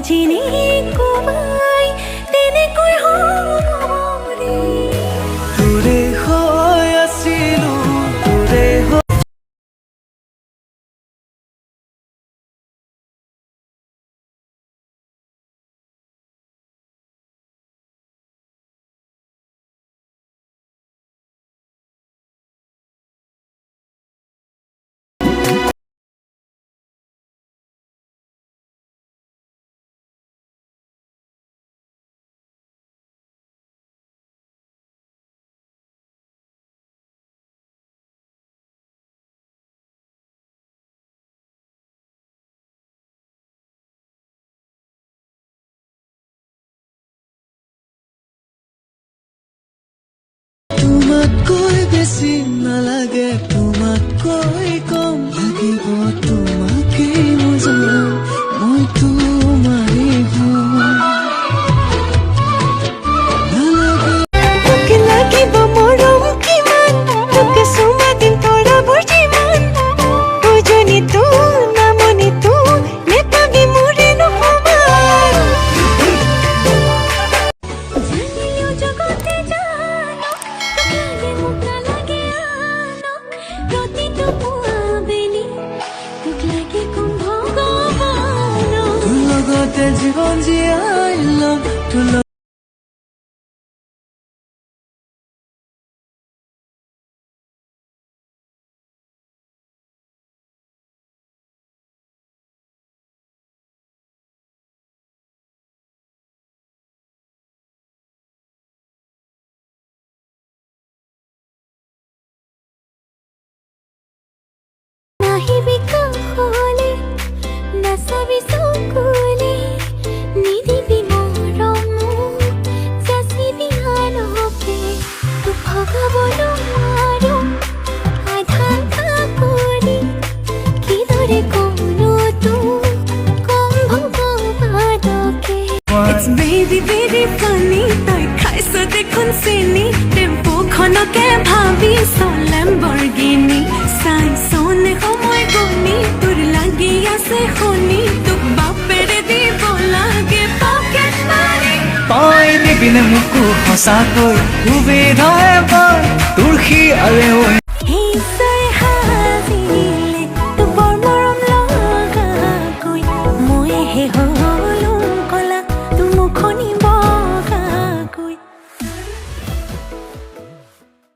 বুজিনি কোবাই তেনেকৈ হৰে তোৰে হৈ আছিলো তোৰে তোমাতকৈ বেছি নালাগে তোমাতকৈ কম লাগিব তোমাকেই মজা মই তোমাৰে তোকে লাগিব মৰম কিমান তোকে চুমা দিম তৰাবোৰ যিমান উজনি তো নামনি তো নেপাবি মোৰে নকমান জানিলেও জগতে জানো লাগে মোক নালাগে আনো প্ৰতিটো পুৱাবেলি তোক লাগে কোন ভগৱান তোৰ লগতে জীৱন জীয়াই ল'ম তোৰ নাহিবি কাষলে নাচাবি চকুলে নিদিবি মৰম যাচিবি আনহকে তোক ভগাব নোৱাৰো আধাৰ কাকৰি কিদৰে কোনো তোক কম ভগৱানকে It's baby baby funny তই খাইছ দেখোন চেনি টেম্পুখনকে ভাবি লেম্বৰগিনি চাইছনে সময় গনি তোৰ লাগি আছে শুনি তোক বাপেৰে দিব লাগে পকেট মাৰি তই দিবিনে মোকো সঁচাকৈ সুবিধাই পাই তোৰ সি আলে